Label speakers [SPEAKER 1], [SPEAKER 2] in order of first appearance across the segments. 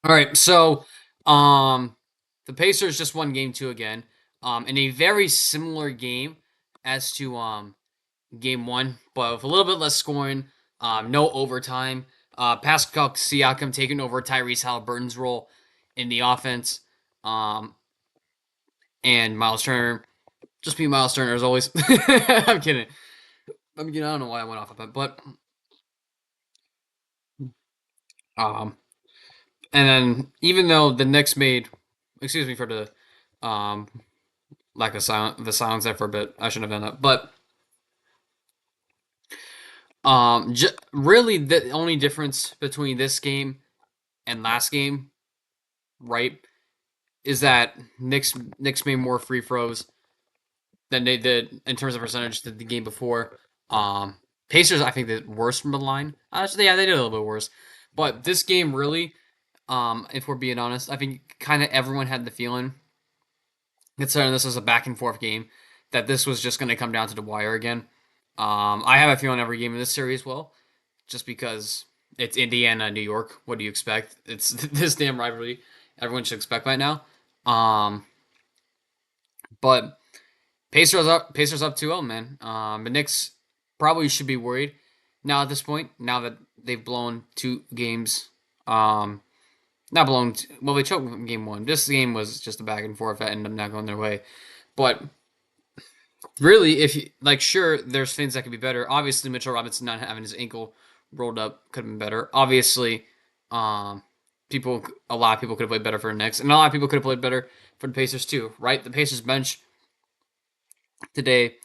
[SPEAKER 1] All right, so um, the Pacers just won Game Two again, in a very similar game as to Game One, but with a little bit less scoring, no overtime. Pascal Siakam taking over Tyrese Halliburton's role in the offense, um, and Miles Turner just be Miles Turner as always. I'm kidding. I'm kidding. I don't know why I went off of it, but um, and then even though the Knicks made, excuse me for the um lack of the silence there for a bit. I shouldn't have done that. But really, the only difference between this game and last game, right, is that Knicks made more free throws than they did in terms of percentage than the game before. Um, Pacers, I think, did worse from the line. Actually, yeah, they did a little bit worse. But this game, really, if we're being honest, I think kind of everyone had the feeling, considering this was a back and forth game, that this was just going to come down to the wire again. I have a feeling every game in this series will, just because it's Indiana, New York. What do you expect? It's this damn rivalry. Everyone should expect right now. Um, but Pacers up 2-0, man. The Knicks probably should be worried now at this point. Now that they've blown two games. Not blown. Well, they choked in game one. This game was just a back and forth that ended up not going their way. But really, if you like, sure, there's things that could be better. Obviously, Mitchell Robinson not having his ankle rolled up could have been better. Obviously, um, a lot of people could have played better for the Knicks, and a lot of people could have played better for the Pacers too. Right? The Pacers bench today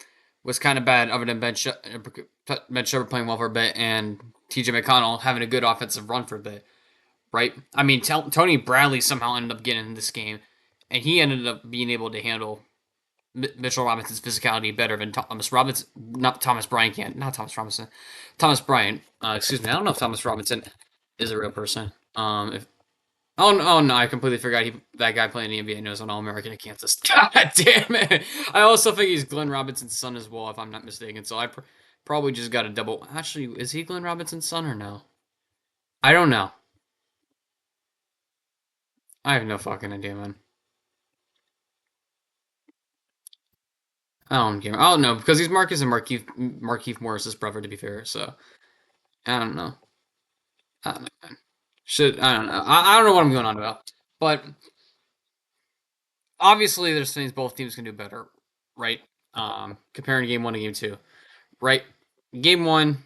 [SPEAKER 1] was kind of bad, other than Ben Shepherd playing well for a bit and T.J. McConnell having a good offensive run for a bit. Right? I mean, Tony Bradley somehow ended up getting in this game, and he ended up being able to handle Mitchell Robinson's physicality better than Thomas Robinson. Not Thomas Bryant can. Not Thomas Robinson. Thomas Bryant. Excuse me. I don't know if Thomas Robinson is a real person. If oh no, I completely forgot that guy playing in the NBA knows an All American at Kansas. God damn it! I also think he's Glenn Robinson's son as well, if I'm not mistaken. So probably just got a double. Actually, is he Glenn Robinson's son or no? I don't know. I have no fucking idea, man. I don't care. I don't know because he's Marcus and Markeith Morris's brother, to be fair. So I don't know. I don't know. Should I don't know. I don't know what I'm going on about. But obviously, there's things both teams can do better, right? Comparing game one to game two, right? Game one,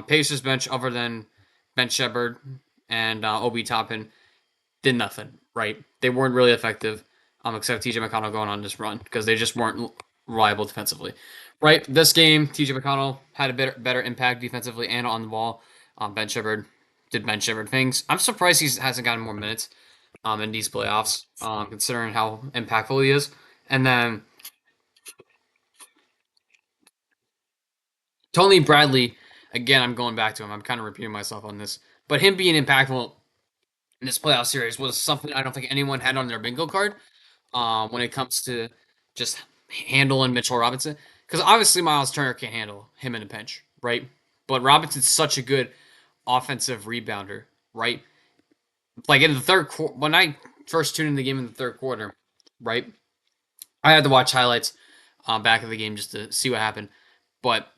[SPEAKER 1] Pacers bench, other than Ben Shepard and Obi Toppin, did nothing, right? They weren't really effective, except TJ McConnell going on this run because they just weren't reliable defensively, right? This game, TJ McConnell had a better impact defensively and on the ball. Ben Shepard did Ben Shepard things. I'm surprised he hasn't gotten more minutes in these playoffs, considering how impactful he is. And then Tony Bradley, again, I'm going back to him. I'm kind of repeating myself on this, but him being impactful in this playoff series was something I don't think anyone had on their bingo card. When it comes to just handling Mitchell Robinson, because obviously Miles Turner can't handle him in a pinch, right? But Robinson's such a good offensive rebounder, right? Like in the third quarter, when I first tuned in the game in the third quarter, right? I had to watch highlights back of the game just to see what happened, but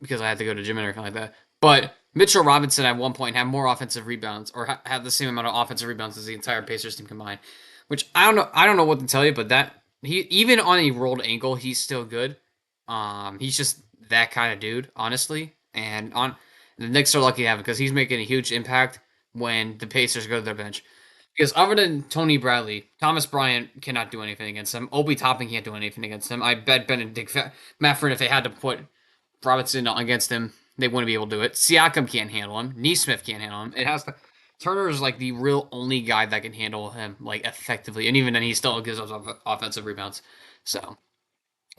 [SPEAKER 1] because I had to go to the gym and everything like that. But Mitchell Robinson at one point had more offensive rebounds, or had the same amount of offensive rebounds as the entire Pacers team combined. Which I don't know. I don't know what to tell you, but that he even on a rolled ankle, he's still good. He's just that kind of dude, honestly. And on the Knicks are lucky to have him because he's making a huge impact when the Pacers go to their bench. Because other than Tony Bradley, Thomas Bryant cannot do anything against him. Obi Toppin can't do anything against him. I bet Benedict Mathurin, if they had to put Robinson against him, they wouldn't be able to do it. Siakam can't handle him. Neesmith can't handle him. It has to. Turner is like the real only guy that can handle him like effectively, and even then, he still gives us offensive rebounds. So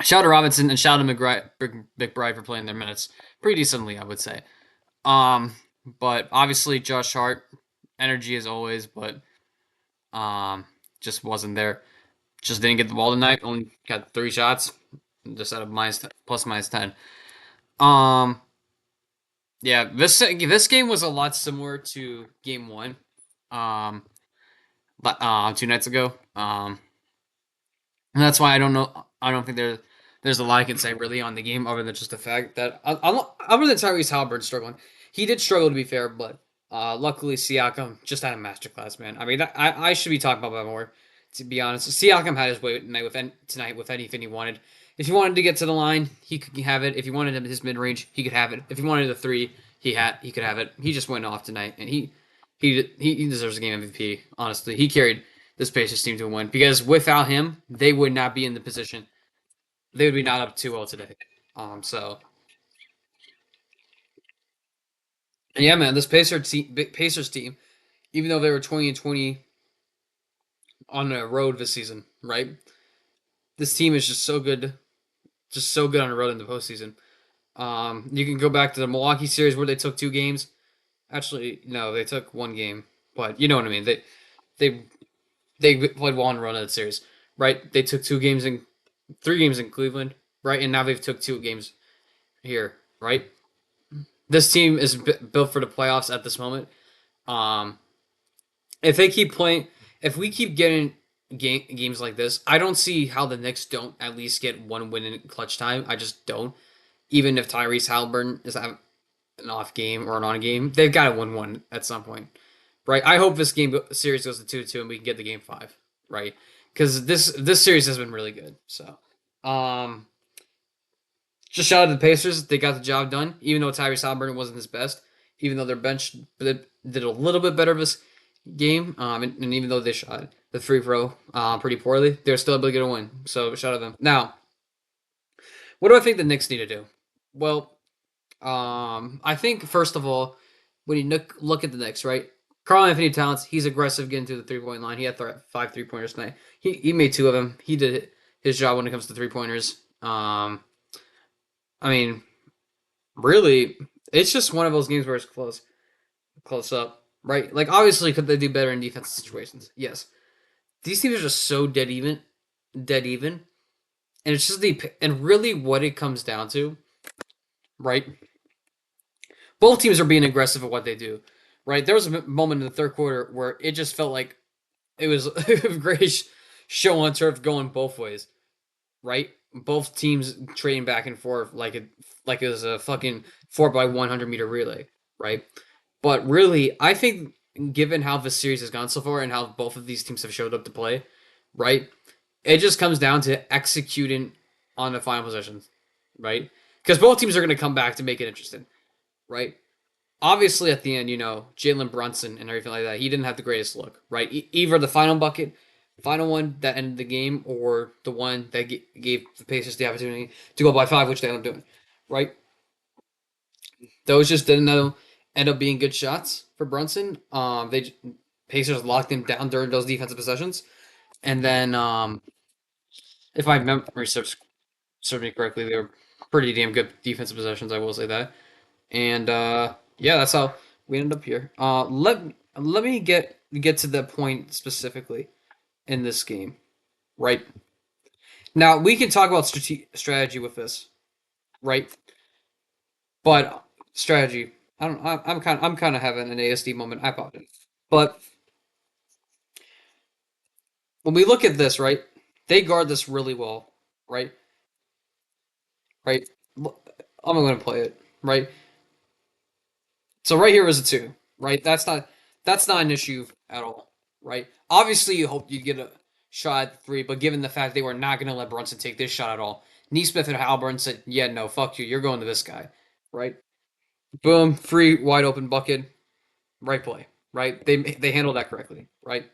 [SPEAKER 1] shout out to Robinson and shout out to McBride for playing their minutes pretty decently, I would say. Um, but obviously Josh Hart, energy as always, but just wasn't there. Just didn't get the ball tonight. Only got 3 shots, just out of +10. Um, yeah, this game was a lot similar to game one. Um, two nights ago. And that's why I don't know. I don't think there's a lot I can say really on the game other than just the fact that other than Tyrese Halliburton struggling, he did struggle to be fair, but luckily Siakam just had a masterclass, man. I mean, I should be talking about that more. To be honest, Siakam had his way tonight with anything he wanted. If he wanted to get to the line, he could have it. If he wanted his mid range, he could have it. If he wanted a three, he could have it. He just went off tonight, and he deserves a game MVP. Honestly, he carried this Pacers team to win because without him, they would not be in the position. They would be not up 2-0 today. So yeah, man, this Pacers team, even though they were 20-20 on the road this season, right? This team is just so good on the road in the postseason. You can go back to the Milwaukee series where they took 2 games. Actually, no, they took 1 game, but you know what I mean. They they played well on the run of the series, right? They took 2 games in 3 games in Cleveland, right? And now they've took 2 games here, right? This team is built for the playoffs at this moment. Um, if they keep playing, if we keep getting games like this, I don't see how the Knicks don't at least get 1 win in clutch time. I just don't. Even if Tyrese Halliburton is having an off game or an on game, they've got to win one at some point, right? I hope this game series goes to 2-2 and we can get the game 5, right? Because this series has been really good. So, um, just shout out to the Pacers. They got the job done, even though Tyrese Halliburton wasn't his best. Even though their bench did a little bit better this game, and even though they shot the free throw pretty poorly, they're still able to get a win. So shout out to them. Now, what do I think the Knicks need to do? Well, I think first of all, when you look at the Knicks, right? Karl Anthony Towns, he's aggressive getting to the 3 point line. He had 5 3 pointers tonight. He made 2 of them. He did his job when it comes to 3 pointers. I mean, really, it's just one of those games where it's close up, right? Like obviously, could they do better in defensive situations? Yes. These teams are just so dead even, and it's just and really what it comes down to, right? Both teams are being aggressive at what they do, right? There was a moment in the third quarter where it just felt like it was a great show on turf going both ways, right? Both teams trading back and forth like it was a fucking 4x100 meter relay, right? But really, I think given how the series has gone so far and how both of these teams have showed up to play, right? It just comes down to executing on the final possessions, right? Because both teams are going to come back to make it interesting, right? Obviously, at the end, Jalen Brunson and everything like that, he didn't have the greatest look, right? Either the final bucket, final one that ended the game, or the one that gave the Pacers the opportunity to go by 5, which they ended up doing, right? Those just didn't end up being good shots for Brunson. They Pacers locked him down during those defensive possessions, and then if my memory serves me correctly, they were pretty damn good defensive possessions. I will say that, and yeah, that's how we ended up here. Let me get to the point specifically in this game, right? Now we can talk about strategy with this, right? But strategy, I don't. I'm kind of having an ASD moment. I apologize. But when we look at this, right, they guard this really well, right? Right. I'm going to play it, right? So right here is a 2, right? That's not an issue at all, right? Obviously, you hope you get a shot at 3, but given the fact they were not going to let Brunson take this shot at all, Neesmith and Halburn said, "Yeah, no, fuck you. You're going to this guy." Right? Boom, free wide open bucket, right play, right? They handled that correctly, right?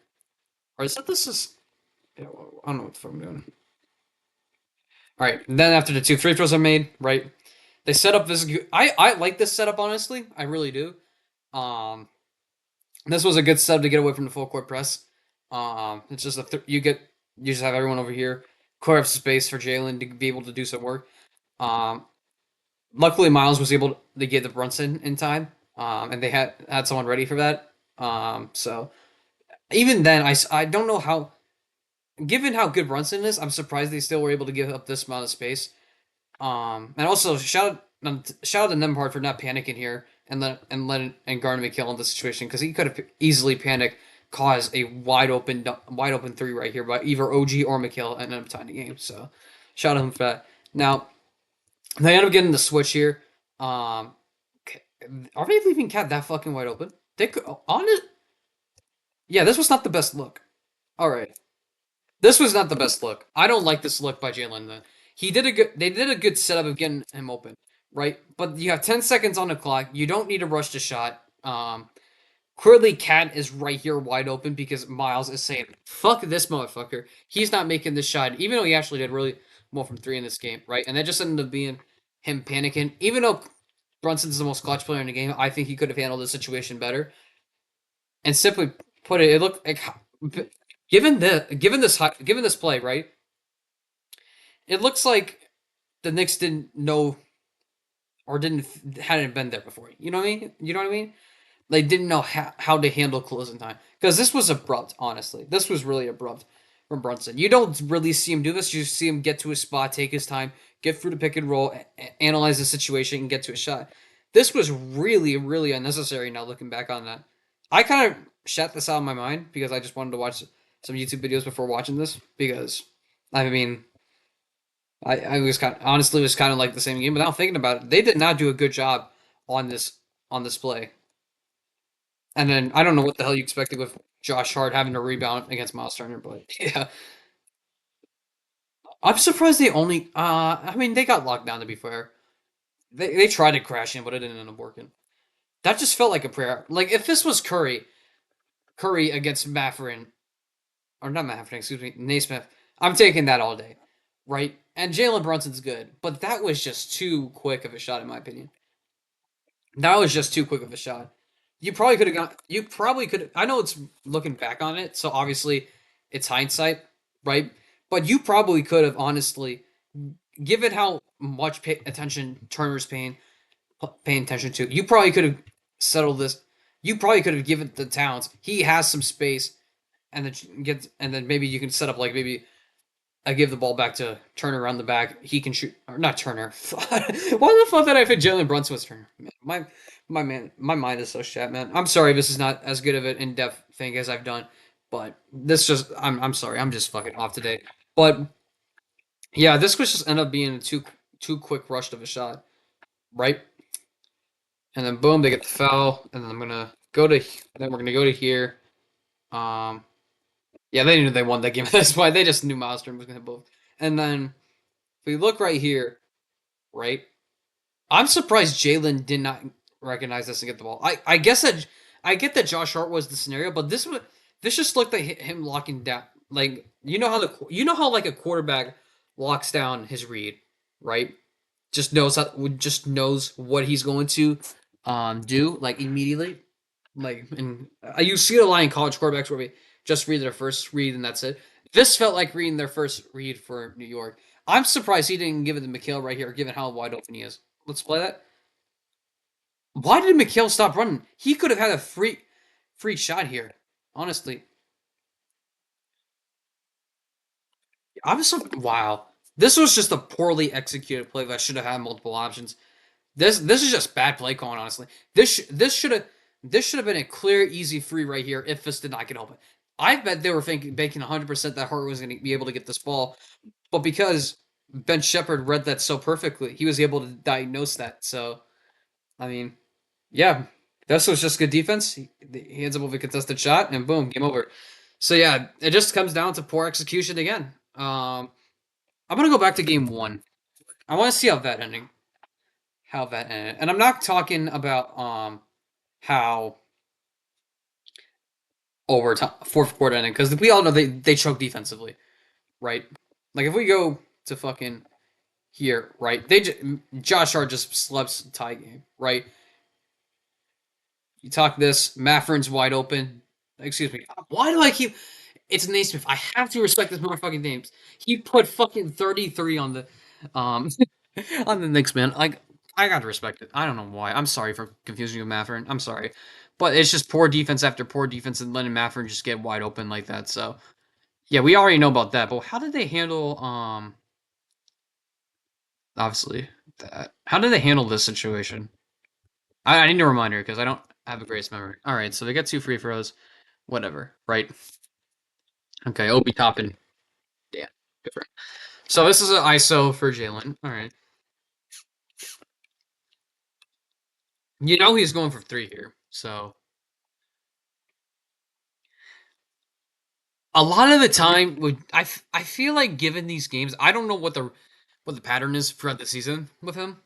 [SPEAKER 1] Or is that this is yeah, I don't know what the fuck I'm doing. All right, and then after the 2 free throws are made, right? They set up this. I like this setup honestly. I really do. Um, this was a good setup to get away from the full court press. It's just you just have everyone over here, clear up space for Jalen to be able to do some work. Um, luckily Miles was able to get the Brunson in time, and they had someone ready for that. So even then, I don't know how. Given how good Brunson is, I'm surprised they still were able to give up this amount of space. And also shout out to Nembhard for not panicking here and guarding McHale in this situation because he could have easily panicked cause a wide open three right here by either OG or McHale and end up tying the game. So shout out him for that. Now they end up getting the switch here. Um, are they leaving Cat that fucking wide open? They could on it. Yeah, this was not the best look. All right, this was not the best look. I don't like this look by Jalen. Then he did a good. They did a good setup of getting him open, right? But you have 10 seconds on the clock. You don't need to rush the shot. Clearly, Cat is right here wide open because Miles is saying, "Fuck this motherfucker." He's not making this shot, even though he actually did really well from three in this game, right? And that just ended up being him panicking. Even though Brunson's the most clutch player in the game, I think he could have handled the situation better. And simply put it, it looked like given this play, right? It looks like the Knicks didn't know or didn't hadn't been there before. You know what I mean? You know what I mean? They didn't know how to handle closing time because this was abrupt. Honestly, this was really abrupt from Brunson. You don't really see him do this. You see him get to his spot, take his time, get through the pick and roll, analyze the situation, and get to a shot. This was really, really unnecessary. Now looking back on that, I kind of shut this out of my mind because I just wanted to watch some YouTube videos before watching this because I mean I was kind of, honestly was kind of like the same game, but now thinking about it, they did not do a good job on this play. And then I don't know what the hell you expected with Josh Hart having to rebound against Miles Turner, but yeah, I'm surprised they only. I mean, they got locked down. To be fair, they tried to crash in, but it didn't end up working. That just felt like a prayer. Like if this was Curry against Matherin, or not Matherin, excuse me, Naismith, I'm taking that all day, right? And Jalen Brunson's good, but that was just too quick of a shot, in my opinion. That was just too quick of a shot. You probably could have got. You probably could. I know it's looking back on it, so obviously it's hindsight, right? But you probably could have honestly, given how much attention Turner's paying attention to. You probably could have settled this. You probably could have given the Towns. He has some space, and then maybe you can set up like maybe I give the ball back to Turner around the back. He can shoot, or not Turner. Why the fuck did I fit Jalen Brunson was Turner? Man, my mind is so shit, man. I'm sorry, this is not as good of an in depth thing as I've done, but this just I'm sorry, I'm just fucking off today. But yeah, this was just end up being a too quick rushed of a shot, right? And then boom, they get the foul, and then we're gonna go to here. Um, yeah, they knew they won that game. That's why they just knew Milestone was gonna hit both. And then if we look right here, right? I'm surprised Jalen did not recognize this and get the ball. I guess that I get that Josh Hart was the scenario, but this just looked like him locking down. Like you know how like a quarterback locks down his read, right? Just knows what he's going to do like immediately. Like and you see a lot in college quarterbacks where we just read their first read and that's it. This felt like reading their first read for New York. I'm surprised he didn't give it to McHale right here, given how wide open he is. Let's play that. Why did McHale stop running? He could have had a free shot here. Honestly, I'm so wow. This was just a poorly executed play that should have had multiple options. This is just bad play calling. Honestly, this should have been a clear, easy free right here if this did not get open. I bet they were banking 100% that Hart was going to be able to get this ball, but because Ben Shepard read that so perfectly, he was able to diagnose that. So I mean, yeah, this was just good defense. He ends up with a contested shot, and boom, game over. So yeah, it just comes down to poor execution again. I'm gonna go back to game one. I want to see how that ended, and I'm not talking about how overtime fourth quarter ending because we all know they choke defensively, right? Like if we go to fucking here, right? Josh Hart just slept tie game, right? You talk this, Mafferin's wide open. Excuse me. Why do I keep? It's Naismith. I have to respect this motherfucking names. He put fucking 33 on the um on the Knicks, man. Like I gotta respect it. I don't know why. I'm sorry for confusing you with Matherin. I'm sorry. But it's just poor defense after poor defense and letting Matherin just get wide open like that. So yeah, we already know about that. But how did they handle obviously that? How did they handle this situation? I need a reminder because I don't have a great memory. All right, so they get two free throws. whatever, right? Okay, Obi Toppin. Yeah, different. So this is an ISO for Jalen. All right. You know he's going for three here. So a lot of the time, I feel like given these games, I don't know what the pattern is throughout the season with him,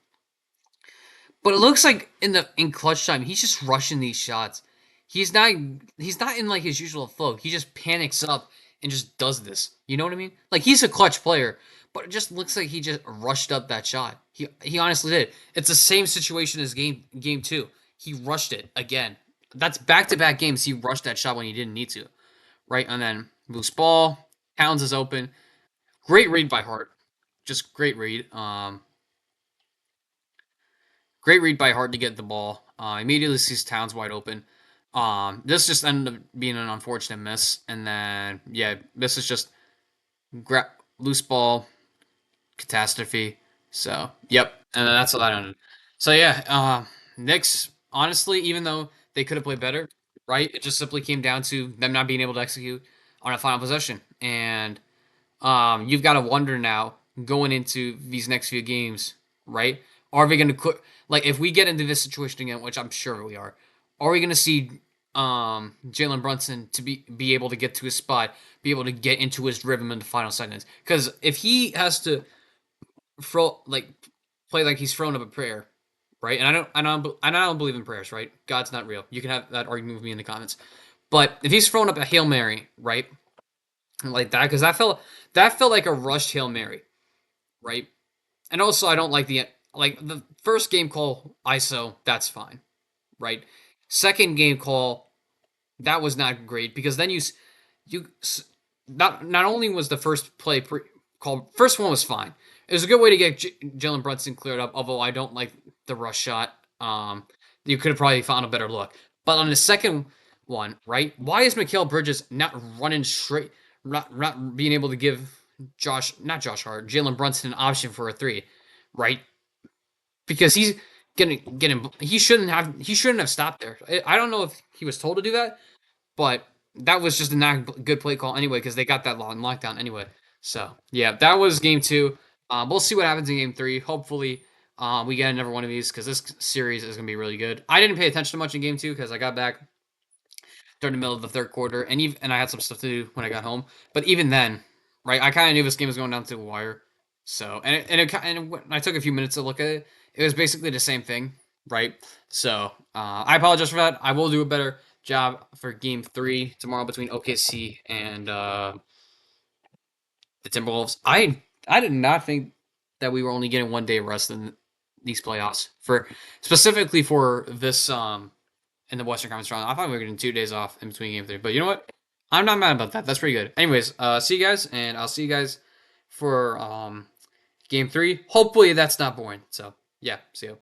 [SPEAKER 1] but it looks like in clutch time, he's just rushing these shots. He's not he's not in like his usual flow. He just panics up and just does this. You know what I mean? Like he's a clutch player, but it just looks like he just rushed up that shot. He honestly did. It's the same situation as game two. He rushed it again. That's back to back games. He rushed that shot when he didn't need to. Right, and then loose ball. Towns is open. Great read by Hart. Just great read. Great read by Hart to get the ball. Immediately sees Towns wide open. This just ended up being an unfortunate miss, and then yeah, this is just loose ball catastrophe. So yep, and that's what that ended. So yeah, Knicks honestly, even though they could have played better, right? It just simply came down to them not being able to execute on a final possession, and you've got to wonder now going into these next few games, right? Are we going to like if we get into this situation again, which I'm sure we are we going to see Jalen Brunson to be able to get to his spot, be able to get into his rhythm in the final seconds? Because if he has to throw like play like he's throwing up a prayer, right? And I don't believe in prayers, right? God's not real. You can have that argument with me in the comments. But if he's throwing up a hail mary, right, like that, because that felt like a rushed hail mary, right? And also, I don't like the first game call ISO. That's fine, right? Second game call, that was not great because then you not only was the first play called, first one was fine. It was a good way to get Jalen Brunson cleared up. Although I don't like the rush shot. You could have probably found a better look. But on the second one, right? Why is Mikal Bridges not running straight, not being able to give not Josh Hart, Jalen Brunson an option for a three, right? Because he's gonna get him. He shouldn't have stopped there. I don't know if he was told to do that, but that was just a not good play call anyway because they got that long lockdown anyway. So yeah, that was game two. We'll see what happens in game three. Hopefully, we get another one of these because this series is gonna be really good. I didn't pay attention to much in game two because I got back during the middle of the third quarter, and I had some stuff to do when I got home. But even then, right, I kind of knew this game was going down to the wire. So when I took a few minutes to look at it. It was basically the same thing, right? So I apologize for that. I will do a better job for game three tomorrow between OKC and the Timberwolves. I did not think that we were only getting 1 day rest in these playoffs for specifically for this in the Western Conference Final. I thought we were getting 2 days off in between game three, but you know what? I'm not mad about that. That's pretty good. Anyways, see you guys, and I'll see you guys for game three. Hopefully that's not boring. So yeah, see you.